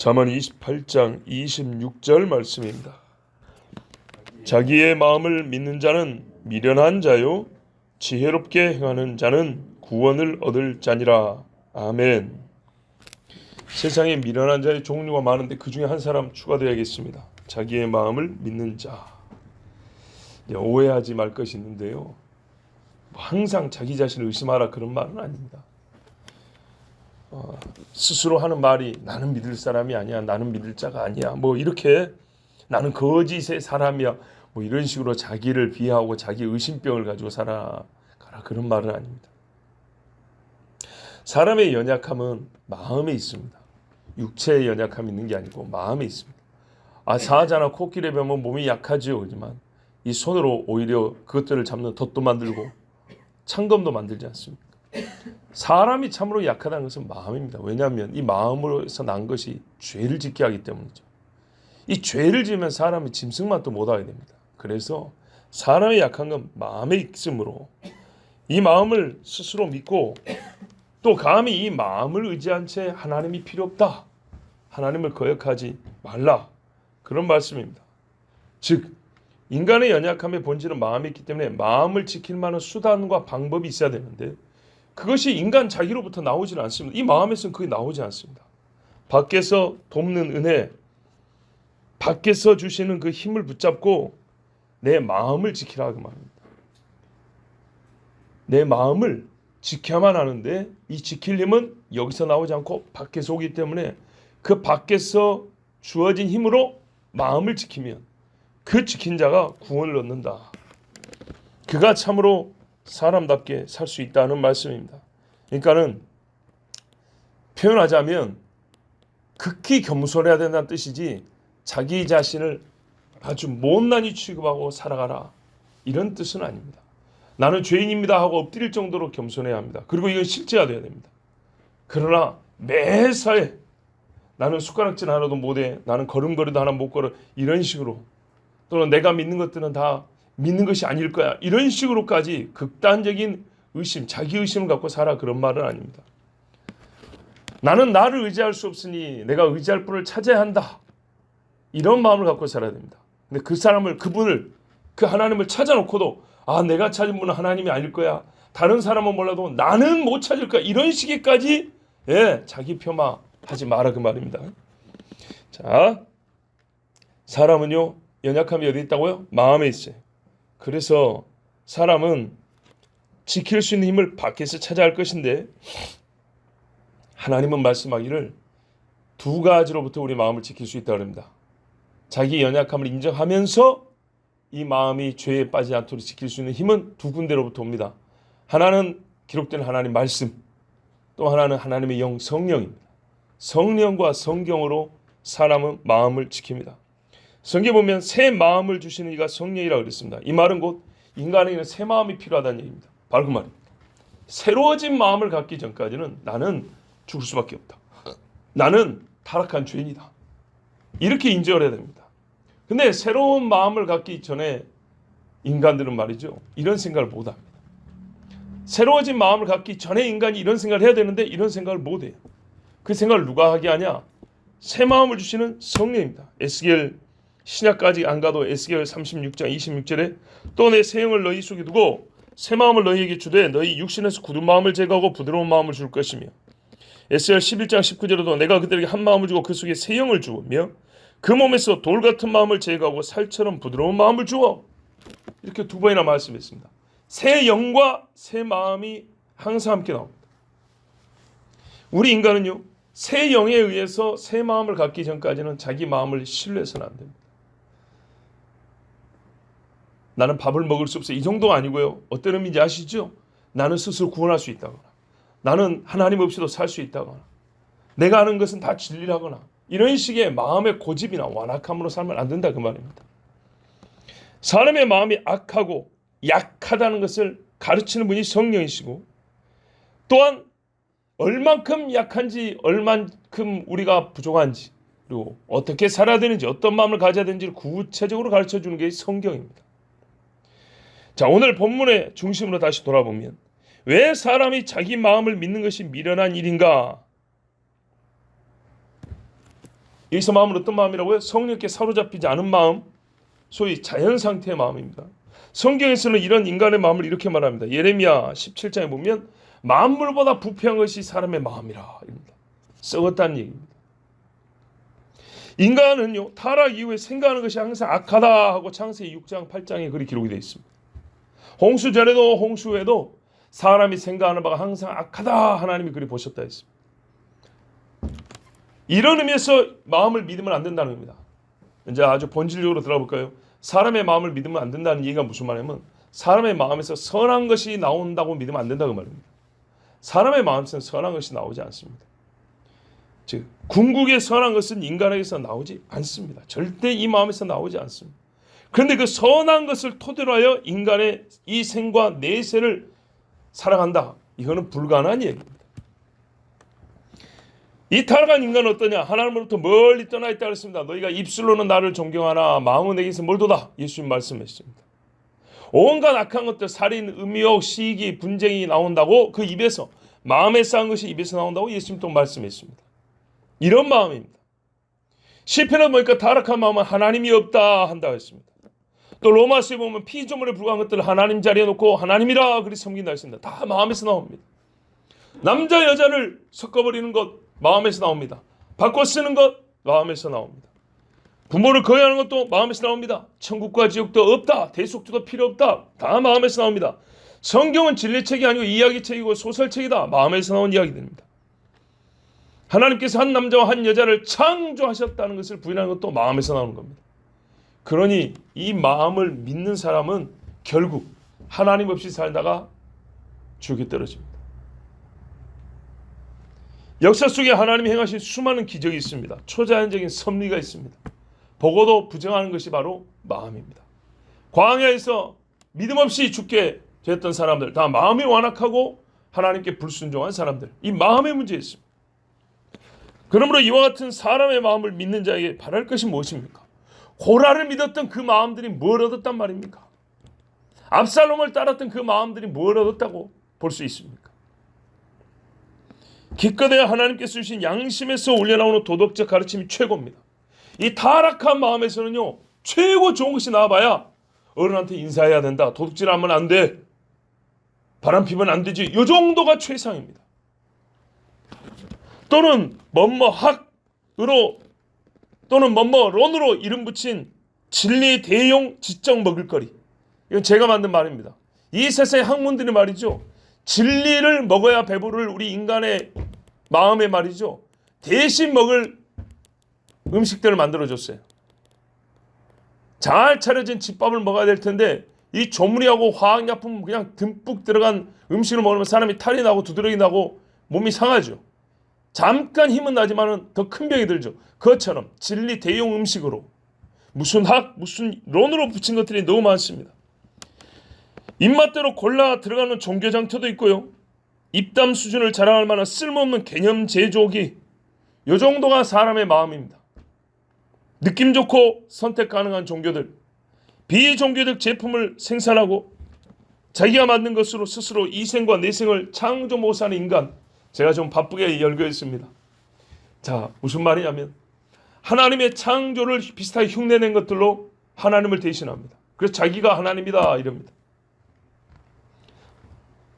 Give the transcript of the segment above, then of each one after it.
잠언 28장 26절 말씀입니다. 자기의 마음을 믿는 자는 미련한 자요 지혜롭게 행하는 자는 구원을 얻을 자니라. 아멘. 세상에 미련한 자의 종류가 많은데 그 중에 한 사람 추가되어야겠습니다. 자기의 마음을 믿는 자. 오해하지 말 것이 있는데요, 항상 자기 자신을 의심하라 그런 말은 아닙니다. 스스로 하는 말이 나는 믿을 사람이 아니야, 나는 믿을 자가 아니야, 뭐 이렇게 나는 거짓의 사람이야, 뭐 이런 식으로 자기를 비하하고 자기 의심병을 가지고 살아가라 그런 말은 아닙니다. 사람의 연약함은 마음에 있습니다. 육체의 연약함이 있는 게 아니고 마음에 있습니다. 사자나 코끼리에 배면 몸이 약하지요. 그렇지만 이 손으로 오히려 그것들을 잡는 덫도 만들고 창검도 만들지 않습니까? 사람이 참으로 약하다는 것은 마음입니다. 왜냐하면 이 마음으로서 난 것이 죄를 짓게 하기 때문이죠. 이 죄를 지으면 사람이 짐승만 또 못하게 됩니다. 그래서 사람의 약한 건 마음에 있으므로 이 마음을 스스로 믿고 또 감히 이 마음을 의지한 채 하나님이 필요 없다, 하나님을 거역하지 말라, 그런 말씀입니다. 즉 인간의 연약함의 본질은 마음에 있기 때문에 마음을 지킬 만한 수단과 방법이 있어야 되는데 그것이 인간 자기로부터 나오지는 않습니다. 이 마음에서는 그게 나오지 않습니다. 밖에서 돕는 은혜, 밖에서 주시는 그 힘을 붙잡고 내 마음을 지키라 그 말입니다. 내 마음을 지켜야만 하는데 이 지킬 힘은 여기서 나오지 않고 밖에서 오기 때문에 그 밖에서 주어진 힘으로 마음을 지키면 그 지킨 자가 구원을 얻는다. 그가 참으로 사람답게 살 수 있다는 말씀입니다. 그러니까는 표현하자면 극히 겸손해야 된다는 뜻이지 자기 자신을 아주 못난이 취급하고 살아가라 이런 뜻은 아닙니다. 나는 죄인입니다 하고 엎드릴 정도로 겸손해야 합니다. 그리고 이건 실제가 돼야 됩니다. 그러나 매사에 나는 숟가락질 하나도 못해, 나는 걸음걸이도 하나 못 걸어, 이런 식으로, 또는 내가 믿는 것들은 다 믿는 것이 아닐 거야, 이런 식으로까지 극단적인 의심, 자기 의심을 갖고 살아, 그런 말은 아닙니다. 나는 나를 의지할 수 없으니 내가 의지할 분을 찾아야 한다, 이런 마음을 갖고 살아야 됩니다. 근데 그분을 그 하나님을 찾아놓고도 내가 찾은 분은 하나님이 아닐 거야, 다른 사람은 몰라도 나는 못 찾을 거야, 이런 식의까지 자기 폄하하지 마라 그 말입니다. 자, 사람은요 연약함이 어디 있다고요? 마음에 있어요. 그래서 사람은 지킬 수 있는 힘을 밖에서 찾아야 할 것인데 하나님은 말씀하기를 두 가지로부터 우리 마음을 지킬 수 있다고 합니다. 자기 연약함을 인정하면서 이 마음이 죄에 빠지지 않도록 지킬 수 있는 힘은 두 군데로부터 옵니다. 하나는 기록된 하나님 말씀, 또 하나는 하나님의 영 성령입니다. 성령과 성경으로 사람은 마음을 지킵니다. 성경에 보면 새 마음을 주시는 이가 성령이라고 그랬습니다. 이 말은 곧 인간에게는 새 마음이 필요하다는 얘기입니다. 바로 그 말입니다. 새로워진 마음을 갖기 전까지는 나는 죽을 수밖에 없다, 나는 타락한 죄인이다, 이렇게 인정을 해야 됩니다. 근데 새로운 마음을 갖기 전에 인간들은 말이죠, 이런 생각을 못합니다. 새로워진 마음을 갖기 전에 인간이 이런 생각을 해야 되는데 이런 생각을 못해요. 그 생각을 누가 하게 하냐? 새 마음을 주시는 성령입니다. 에스겔 신약까지 안 가도 에스겔 36장 26절에 또 내 새 영을 너희 속에 두고 새 마음을 너희에게 주되 너희 육신에서 굳은 마음을 제거하고 부드러운 마음을 줄 것이며, 에스겔 11장 19절에도 내가 그들에게 한 마음을 주고 그 속에 새 영을 주며 그 몸에서 돌 같은 마음을 제거하고 살처럼 부드러운 마음을 주어, 이렇게 두 번이나 말씀했습니다. 새 영과 새 마음이 항상 함께 나옵니다. 우리 인간은요 새 영에 의해서 새 마음을 갖기 전까지는 자기 마음을 신뢰해서는 안 됩니다. 나는 밥을 먹을 수 없어, 이 정도가 아니고요, 어떤 의미인지 아시죠? 나는 스스로 구원할 수 있다거나, 나는 하나님 없이도 살 수 있다거나, 내가 아는 것은 다 진리라거나, 이런 식의 마음의 고집이나 완악함으로 살면 안 된다 그 말입니다. 사람의 마음이 악하고 약하다는 것을 가르치는 분이 성령이시고, 또한 얼만큼 약한지, 얼만큼 우리가 부족한지, 그리고 어떻게 살아야 되는지, 어떤 마음을 가져야 되는지를 구체적으로 가르쳐 주는 게 성경입니다. 자, 오늘 본문의 중심으로 다시 돌아보면 왜 사람이 자기 마음을 믿는 것이 미련한 일인가? 여기서 마음은 어떤 마음이라고요? 성령께 사로잡히지 않은 마음, 소위 자연 상태의 마음입니다. 성경에서는 이런 인간의 마음을 이렇게 말합니다. 예레미야 17장에 보면 만물보다 부패한 것이 사람의 마음이라. 썩었다는 얘기입니다. 인간은요, 타락 이후에 생각하는 것이 항상 악하다 하고 창세기 6장 8장에 그리 기록이 되어 있습니다. 홍수 전에도 홍수 후에도 사람이 생각하는 바가 항상 악하다 하나님이 그리 보셨다 했습니다. 이런 의미에서 마음을 믿으면 안 된다는 겁니다. 이제 아주 본질적으로 들어볼까요? 사람의 마음을 믿으면 안 된다는 얘기가 무슨 말이냐면 사람의 마음에서 선한 것이 나온다고 믿으면 안 된다고 말입니다. 사람의 마음에서는 선한 것이 나오지 않습니다. 즉 궁극의 선한 것은 인간에게서 나오지 않습니다. 절대 이 마음에서 나오지 않습니다. 그런데 그 선한 것을 토대로 하여 인간의 이 생과 내세를 살아간다. 이거는 불가능한 얘기입니다. 이 타락한 인간은 어떠냐? 하나님으로부터 멀리 떠나 있다 그랬습니다. 너희가 입술로는 나를 존경하나 마음은 내게서 멀도다. 예수님 말씀하셨습니다. 온갖 악한 것들, 살인, 음욕, 시기, 분쟁이 나온다고 그 입에서 마음에 쌓은 것이 입에서 나온다고 예수님 또 말씀했습니다. 이런 마음입니다. 시편에 보니까 타락한 마음은 하나님이 없다 한다고 했습니다. 또 로마서에 보면 피조물에 불과한 것들을 하나님 자리에 놓고 하나님이라 그리 섬긴다 했습니다. 다 마음에서 나옵니다. 남자 여자를 섞어버리는 것 마음에서 나옵니다. 바꿔 쓰는 것 마음에서 나옵니다. 부모를 거역하는 것도 마음에서 나옵니다. 천국과 지옥도 없다. 대속주도 필요 없다. 다 마음에서 나옵니다. 성경은 진리책이 아니고 이야기책이고 소설책이다. 마음에서 나온 이야기들입니다. 하나님께서 한 남자와 한 여자를 창조하셨다는 것을 부인하는 것도 마음에서 나오는 겁니다. 그러니 이 마음을 믿는 사람은 결국 하나님 없이 살다가 죽이 떨어집니다. 역사 속에 하나님이 행하신 수많은 기적이 있습니다. 초자연적인 섭리가 있습니다. 보고도 부정하는 것이 바로 마음입니다. 광야에서 믿음 없이 죽게 됐던 사람들, 다 마음이 완악하고 하나님께 불순종한 사람들, 이 마음의 문제였습니다. 그러므로 이와 같은 사람의 마음을 믿는 자에게 바랄 것이 무엇입니까? 고라를 믿었던 그 마음들이 뭘 얻었단 말입니까? 압살롬을 따랐던 그 마음들이 뭘 얻었다고 볼 수 있습니까? 기껏해야 하나님께서 주신 양심에서 올려나오는 도덕적 가르침이 최고입니다. 이 타락한 마음에서는요, 최고 좋은 것이 나와봐야 어른한테 인사해야 된다, 도둑질하면 안 돼, 바람 피면 안 되지, 이 정도가 최상입니다. 또는 뭐뭐학으로 또는 뭐뭐론으로 이름 붙인 진리 대용 지적 먹을거리, 이건 제가 만든 말입니다. 이 세상의 학문들이 말이죠, 진리를 먹어야 배부를 우리 인간의 마음에 말이죠, 대신 먹을 음식들을 만들어줬어요. 잘 차려진 집밥을 먹어야 될 텐데 이 조무리하고 화학약품 그냥 듬뿍 들어간 음식을 먹으면 사람이 탈이 나고 두드러기 나고 몸이 상하죠. 잠깐 힘은 나지만 더 큰 병이 들죠. 그것처럼 진리 대용 음식으로 무슨 학 무슨 론으로 붙인 것들이 너무 많습니다. 입맛대로 골라 들어가는 종교 장터도 있고요, 입담 수준을 자랑할 만한 쓸모없는 개념 제조기, 이 정도가 사람의 마음입니다. 느낌 좋고 선택 가능한 종교들, 비종교적 제품을 생산하고 자기가 만든 것으로 스스로 이생과 내생을 창조 모사하는 인간, 제가 좀 바쁘게 열거했습니다. 자, 무슨 말이냐면 하나님의 창조를 비슷하게 흉내낸 것들로 하나님을 대신합니다. 그래서 자기가 하나님이다 이럽니다.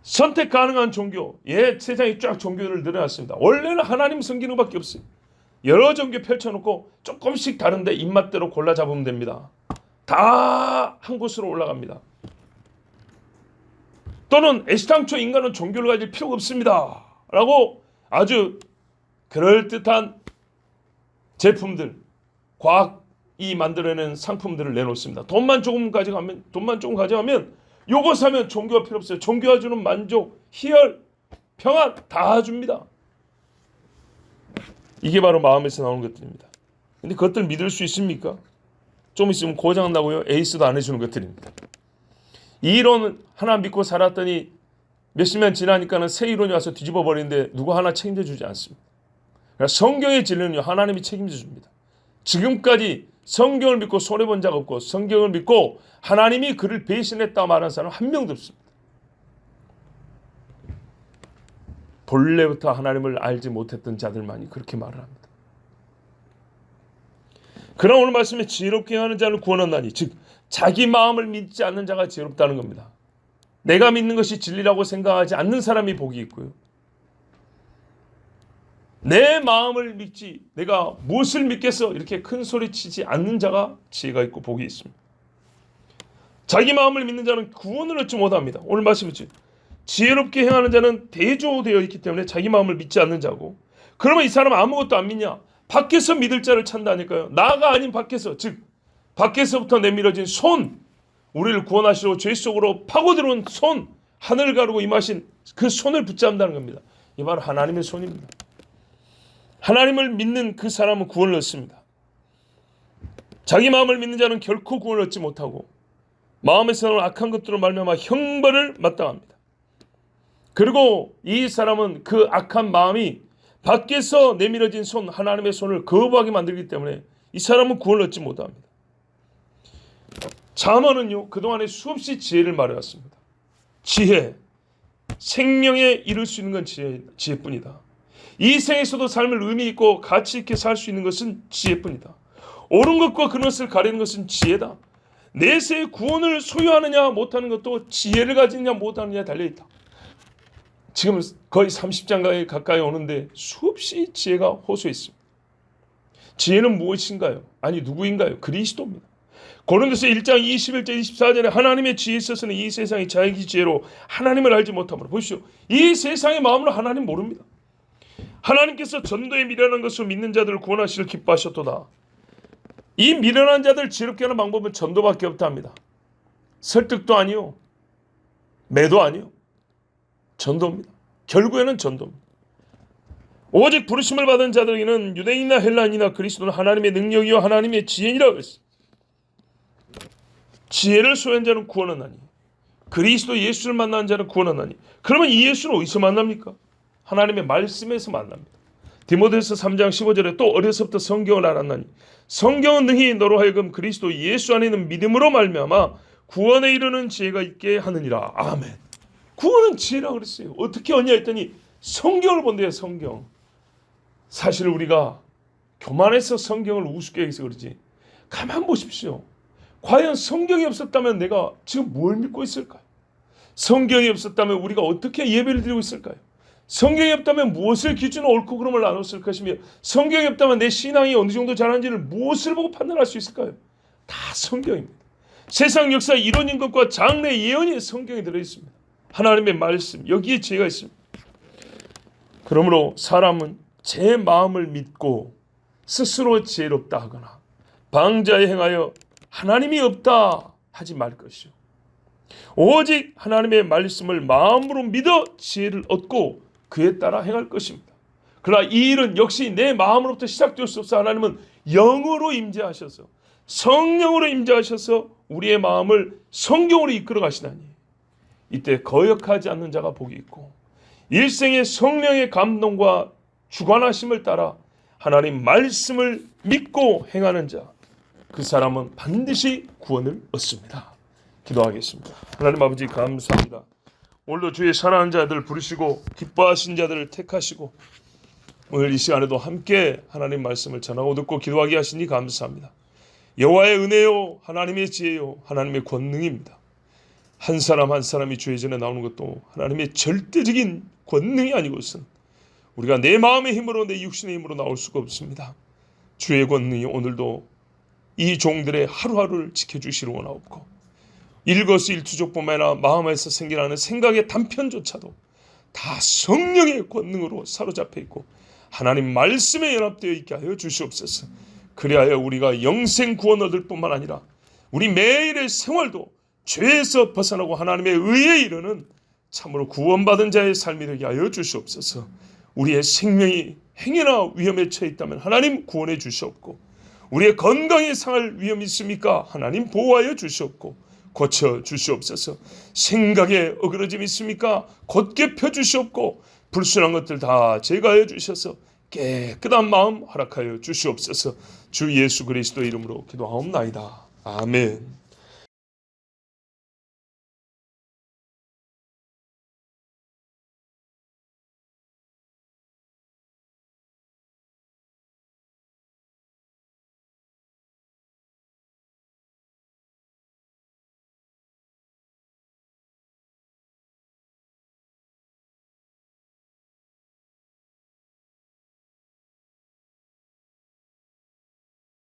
선택 가능한 종교, 세상에 쫙 종교를 늘어났습니다. 원래는 하나님 섬기는 것밖에 없어요. 여러 종교 펼쳐놓고 조금씩 다른데 입맛대로 골라 잡으면 됩니다. 다 한 곳으로 올라갑니다. 또는 애시당초 인간은 종교를 가질 필요가 없습니다 라고 아주 그럴듯한 제품들, 과학이 만들어낸 상품들을 내놓습니다. 돈만 조금 가져가면 요거 사면 종교가 필요 없어요. 종교가 주는 만족, 희열, 평안 다 줍니다. 이게 바로 마음에서 나오는 것들입니다. 근데 그것들 믿을 수 있습니까? 좀 있으면 고장나고요, 에이스도 안 해주는 것들입니다. 이 이론은 하나 믿고 살았더니 몇십 년 지나니까는 새 이론이 와서 뒤집어 버리는데 누구 하나 책임져 주지 않습니다. 그러니까 성경의 진리는요, 하나님이 책임져 줍니다. 지금까지 성경을 믿고 손해본 적 없고 성경을 믿고 하나님이 그를 배신했다 말하는 사람 한 명도 없습니다. 본래부터 하나님을 알지 못했던 자들만이 그렇게 말을 합니다. 그러나 오늘 말씀에 지혜롭게 행하는 자를 구원한다니, 즉 자기 마음을 믿지 않는 자가 지혜롭다는 겁니다. 내가 믿는 것이 진리라고 생각하지 않는 사람이 복이 있고요, 내 마음을 믿지 내가 무엇을 믿겠어 이렇게 큰 소리 치지 않는 자가 지혜가 있고 복이 있습니다. 자기 마음을 믿는 자는 구원을 얻지 못합니다. 오늘 말씀이지, 지혜롭게 행하는 자는 대조되어 있기 때문에 자기 마음을 믿지 않는 자고, 그러면 이 사람은 아무것도 안 믿냐? 밖에서 믿을 자를 찾는다니까요. 나가 아닌 밖에서, 즉 밖에서부터 내밀어진 손, 우리를 구원하시러 죄 속으로 파고들어온 손, 하늘 가르고 임하신 그 손을 붙잡는다는 겁니다. 이 바로 하나님의 손입니다. 하나님을 믿는 그 사람은 구원을 얻습니다. 자기 마음을 믿는 자는 결코 구원을 얻지 못하고 마음에서 나오는 악한 것들로 말미암아 형벌을 마땅합니다. 그리고 이 사람은 그 악한 마음이 밖에서 내밀어진 손, 하나님의 손을 거부하게 만들기 때문에 이 사람은 구원을 얻지 못합니다. 잠언은요, 그동안에 수없이 지혜를 말해왔습니다. 지혜, 생명에 이룰 수 있는 건 지혜뿐이다. 이 생에서도 삶을 의미 있고 가치 있게 살 수 있는 것은 지혜뿐이다. 옳은 것과 그른 것을 가리는 것은 지혜다. 내세의 구원을 소유하느냐 못하는 것도 지혜를 가지느냐 못하느냐에 달려있다. 지금 거의 30장 가까이 오는데 수없이 지혜가 호소했습니다. 지혜는 무엇인가요? 아니 누구인가요? 그리스도입니다. 고린도서 1장 21절 24절에 하나님의 지혜에 있어서는 이 세상이 자기 지혜로 하나님을 알지 못함으로, 보십시오. 이 세상의 마음으로 하나님 모릅니다. 하나님께서 전도에 미련한 것을 믿는 자들을 구원하시길 기뻐하셨도다. 이 미련한 자들 지혜롭게 하는 방법은 전도밖에 없다 합니다. 설득도 아니요, 매도 아니요, 전도입니다. 결국에는 전도입니다. 오직 부르심을 받은 자들에게는 유대인이나 헬라인이나 그리스도는 하나님의 능력이요 하나님의 지혜니라 했습니다. 지혜를 소유한 자는 구원하나니, 그리스도 예수를 만난 자는 구원하나니. 그러면 이 예수는 어디서 만납니까? 하나님의 말씀에서 만납니다. 디모데후서 3장 15절에 또 어려서부터 성경을 알았나니 성경은 능히 너로 하여금 그리스도 예수 안에 있는 믿음으로 말미암아 구원에 이르는 지혜가 있게 하느니라. 아멘. 구원은 지혜라고 그랬어요. 어떻게 얻냐 했더니 성경을 본대요. 성경. 사실 우리가 교만해서 성경을 우습게 해서 그러지, 가만 보십시오. 과연 성경이 없었다면 내가 지금 뭘 믿고 있을까요? 성경이 없었다면 우리가 어떻게 예배를 드리고 있을까요? 성경이 없다면 무엇을 기준으로 옳고 그름을 나눴을 것이며, 성경이 없다면 내 신앙이 어느 정도 잘하는지를 무엇을 보고 판단할 수 있을까요? 다 성경입니다. 세상 역사 이론인 것과 장래 예언이 성경에 들어있습니다. 하나님의 말씀, 여기에 지혜가 있습니다. 그러므로 사람은 제 마음을 믿고 스스로 지혜롭다 하거나 방자에 행하여 하나님이 없다 하지 말 것이요, 오직 하나님의 말씀을 마음으로 믿어 지혜를 얻고 그에 따라 행할 것입니다. 그러나 이 일은 역시 내 마음으로부터 시작될 수 없어. 하나님은 영으로 임재하셔서, 성령으로 임재하셔서 우리의 마음을 성경으로 이끌어 가시나니 이때 거역하지 않는 자가 복이 있고, 일생의 성령의 감동과 주관하심을 따라 하나님 말씀을 믿고 행하는 자, 그 사람은 반드시 구원을 얻습니다. 기도하겠습니다. 하나님 아버지 감사합니다. 오늘도 주의 사랑하는 자들 부르시고 기뻐하신 자들을 택하시고 오늘 이 시간에도 함께 하나님 말씀을 전하고 듣고 기도하게 하시니 감사합니다. 여호와의 은혜요 하나님의 지혜요 하나님의 권능입니다. 한 사람 한 사람이 주의 전에 나오는 것도 하나님의 절대적인 권능이 아니고선 우리가 내 마음의 힘으로 내 육신의 힘으로 나올 수가 없습니다. 주의 권능이 오늘도 이 종들의 하루하루를 지켜주시려 원하옵고, 일거수일투족뿐만 아니라 마음에서 생겨나는 생각의 단편조차도 다 성령의 권능으로 사로잡혀 있고 하나님 말씀에 연합되어 있게 하여 주시옵소서. 그리하여 우리가 영생 구원 얻을 뿐만 아니라 우리 매일의 생활도 죄에서 벗어나고 하나님의 의에 이르는 참으로 구원받은 자의 삶이 되게 하여 주시옵소서. 우리의 생명이 행여나 위험에 처해 있다면 하나님 구원해 주시옵고, 우리의 건강이 상할 위험이 있습니까? 하나님 보호하여 주시옵고 고쳐 주시옵소서. 생각에 어그러짐이 있습니까? 곧게 펴주시옵고 불순한 것들 다 제거하여 주셔서 깨끗한 마음 허락하여 주시옵소서. 주 예수 그리스도 이름으로 기도하옵나이다. 아멘.